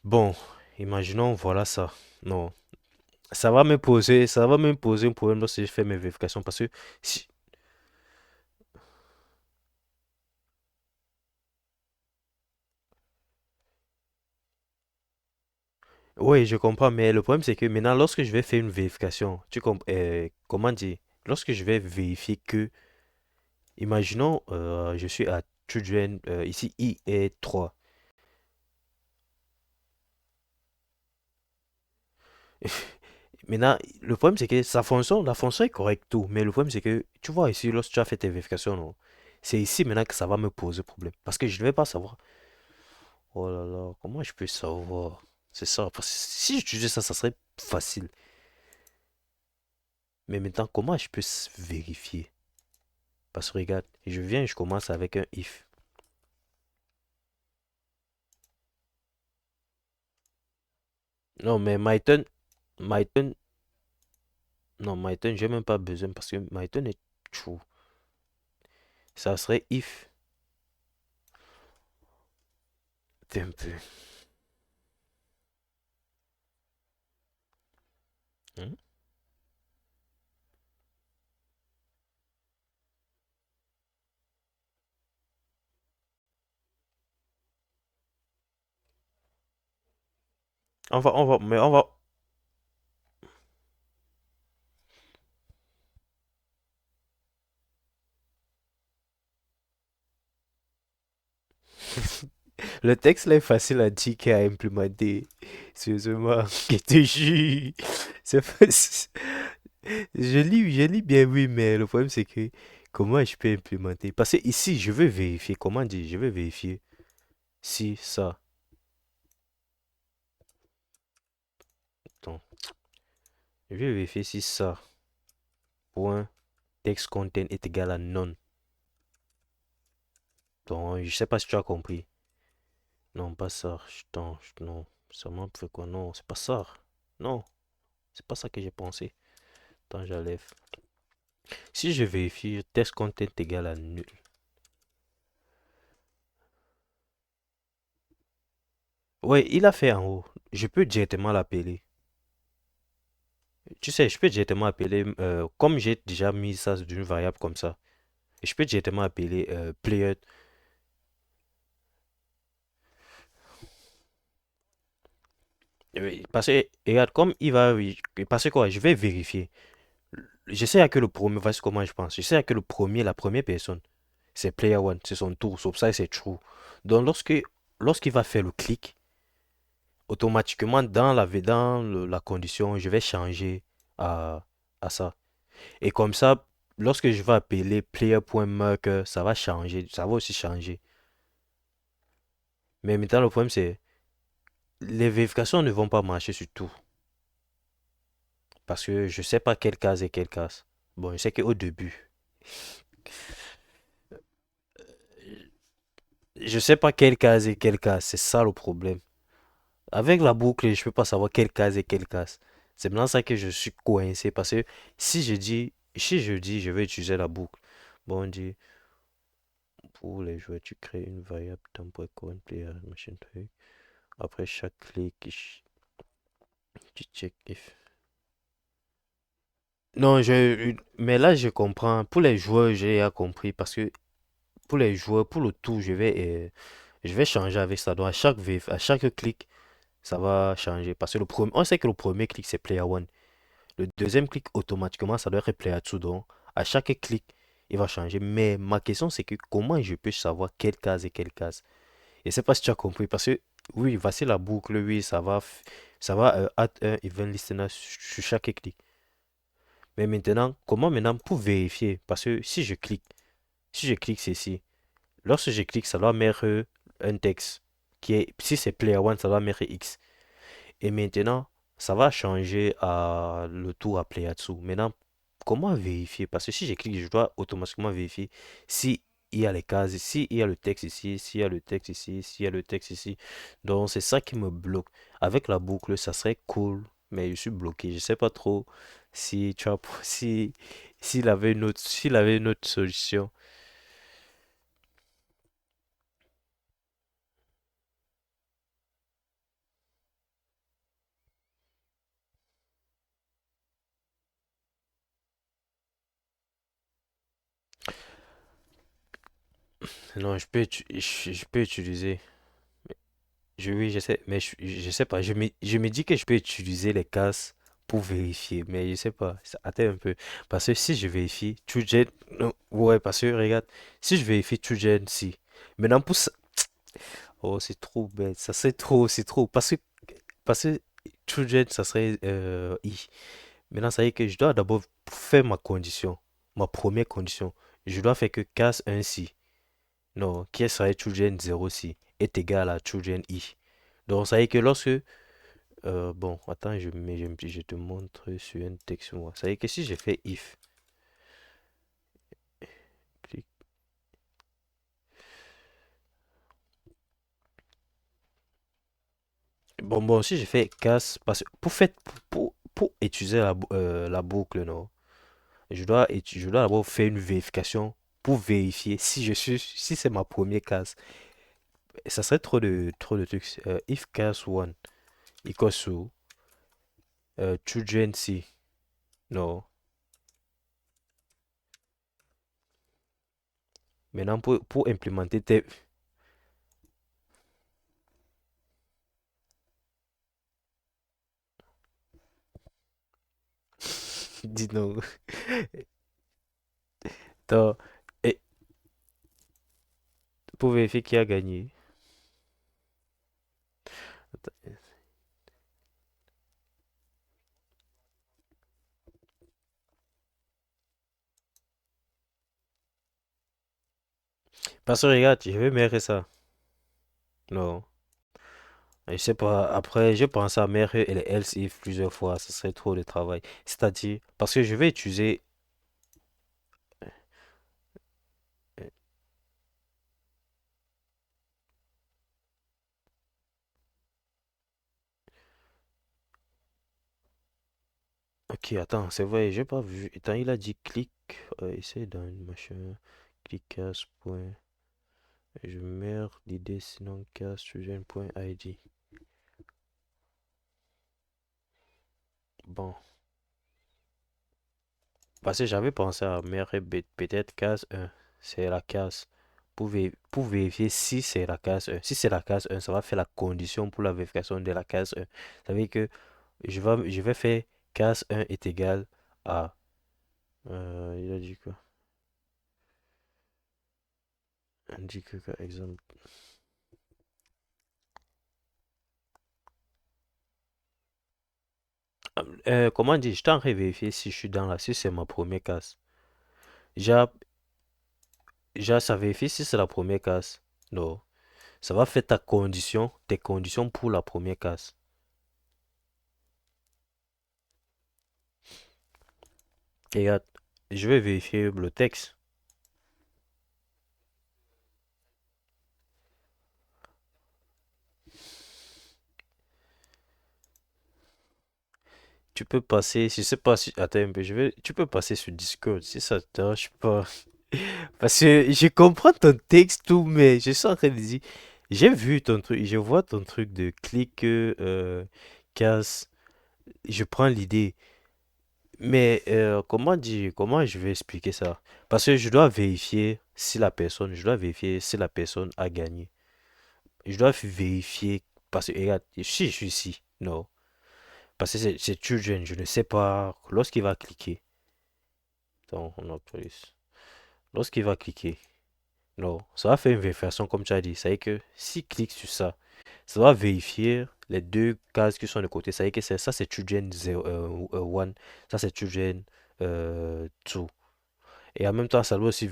Bon, imaginons, voilà ça. Non, ça va me poser un problème lorsque je fais mes vérifications parce que si, oui, je comprends, mais le problème c'est que maintenant, lorsque je vais faire une vérification, comment dire, lorsque je vais vérifier que, imaginons, je suis à Children, ici I est 3. Maintenant, le problème c'est que la fonction est correcte tout, mais le problème c'est que, tu vois ici, lorsque tu as fait tes vérifications, non, c'est ici maintenant que ça va me poser problème parce que je ne vais pas savoir. Oh là là, comment je peux savoir? C'est ça, parce que si j'utilisais ça, ça serait facile. Mais maintenant, comment je peux vérifier? Parce que regarde, je viens et je commence avec un if. Non, mais Mython, non, Mython, j'ai même pas besoin parce que Mython est true. Ça serait if. T'es un peu. Hmm? Mais on va. Le texte là est facile à dire qu'à implémenter. Sérieusement, je te jure. C'est facile. Je lis bien, oui, mais le problème c'est que comment je peux implémenter? Parce que ici, je veux vérifier. Comment dire? Je veux vérifier si ça. Attends. Je vais vérifier si ça. Point text content est égal à non. Donc, je sais pas si tu as compris. Non, pas ça. Attends, non. Ça m'a fait quoi? Non, c'est pas ça. Non, c'est pas ça que j'ai pensé. Attends, j'enlève. Si je vérifie text content égal à nul. Ouais, il a fait en haut. Je peux directement l'appeler. Tu sais, je peux directement appeler, comme j'ai déjà mis ça d'une variable comme ça, je peux directement appeler player. Parce que, regarde, comme il va, oui, parce que quoi, je vais vérifier. Je sais que le premier, voici comment je pense. Je sais que le premier, la première personne, c'est player one, c'est son tour, sauf ça, c'est true. Donc, lorsqu'il va faire le clic, automatiquement, dans la condition, je vais changer à, à ça. Et comme ça, lorsque je vais appeler player.marker, ça va changer, ça va aussi changer. Mais maintenant, le problème, c'est les vérifications ne vont pas marcher sur tout. Parce que je sais pas quelle case est quelle case. Bon, je sais qu'au début, je sais pas quelle case est quelle case. C'est ça le problème. Avec la boucle, je peux pas savoir quelle case est quelle case. C'est maintenant ça que je suis coincé. Parce que si je dis, je vais utiliser la boucle. Bon, on dit, pour les joueurs, tu crées une variable temp.count, player, machin truc. Après chaque clic, tu check if. Non, mais là, je comprends. Pour les joueurs, j'ai compris. Parce que pour les joueurs, pour le tour, je vais changer avec ça. Donc, à chaque clic, ça va changer. Parce que on sait que le premier clic, c'est player one. Le deuxième clic, automatiquement, ça doit être player two. Donc, à chaque clic, il va changer. Mais ma question, c'est que comment je peux savoir quelle case est quelle case? Et c'est pas si tu as compris. Parce que, oui, voici la boucle. Oui, ça va add un event listener sur chaque clic. Mais maintenant, comment maintenant pour vérifier? Parce que si je clique ceci, lorsque je clique, ça doit mettre un texte si c'est player one, ça doit mettre X. Et maintenant, ça va changer à le tour à player two. Maintenant, comment vérifier? Parce que si je clique, je dois automatiquement vérifier si il y a les cases, si il y a le texte ici, s'il y a le texte ici, s'il y a le texte ici. Donc, c'est ça qui me bloque. Avec la boucle, ça serait cool, mais je suis bloqué. Je sais pas trop si tu as, si, s'il avait une autre solution. Non, je peux utiliser. Oui, je sais, mais je sais pas. Je me dis que je peux utiliser les cases pour vérifier, mais je sais pas. Attends un peu. Parce que si je vérifie, TrueGen. Non, ouais, parce que regarde, si je vérifie TrueGen, si. Maintenant, pour ça. Oh, c'est trop bête. Ça c'est trop, c'est trop. Parce que TrueGen, ça serait I. Maintenant, ça veut dire que je dois d'abord faire ma condition. Ma première condition. Je dois faire que case un si. Non, qui serait TrueGen 0 si est égal à TrueGen I. Donc, ça veut dire que lorsque bon, attends, je te montre sur un texte moi. Ça veut dire que si je fais if, clic- bon, si je fais casse, parce que pour utiliser la boucle, non, je dois d'abord faire une vérification pour vérifier si c'est ma première case. Ça serait trop de trucs. If case 1 equals to children C. Non. Maintenant, pour implémenter dis non. Attends, et pour vérifier qui a gagné. Parce que regarde, je vais mettre ça. Non. Je sais pas, après, je pense à mettre et les else if plusieurs fois, ce serait trop de travail. C'est-à-dire, parce que je vais utiliser. euh, Ok, attends, c'est vrai, j'ai pas vu. Attends, il a dit clic, essaye dans une machin, clic casse point. Je mets l'idée sinon casse student.id. Bon, parce que j'avais pensé à mettre peut-être case un. C'est la case. Pour vérifier si c'est la case un. Si c'est la case un, ça va faire la condition pour la vérification de la case un. Ça veut dire que je vais faire case un est égal à. Il a dit quoi? Indique quoi, exemple. Comment dire? Je t'en vérifier si je suis dans la. Si c'est ma première case. Déjà, déjà, ça vérifie si c'est la première case. Non. Ça va faire tes conditions pour la première case. Et regarde, je vais vérifier le texte. Tu peux passer, je sais pas si. Attends un peu, tu peux passer sur Discord si ça te dérange pas. Parce que je comprends ton texte, tout, mais je suis en train de dire. J'ai vu ton truc, je vois ton truc de clic, casse. Je prends l'idée. Mais comment je vais expliquer ça? Parce que je dois vérifier si la personne a gagné. Je dois vérifier, parce que regarde, si je suis ici, non. Parce que c'est children, je ne sais pas, lorsqu'il va cliquer, donc on a plus. Lorsqu'il va cliquer, non, ça va faire une vérification comme tu as dit. Ça veut dire que s'il clique sur ça, ça va vérifier les deux cases qui sont de côté. Ça veut dire que ça c'est children 1, ça c'est children 2. Et en même temps, ça doit aussi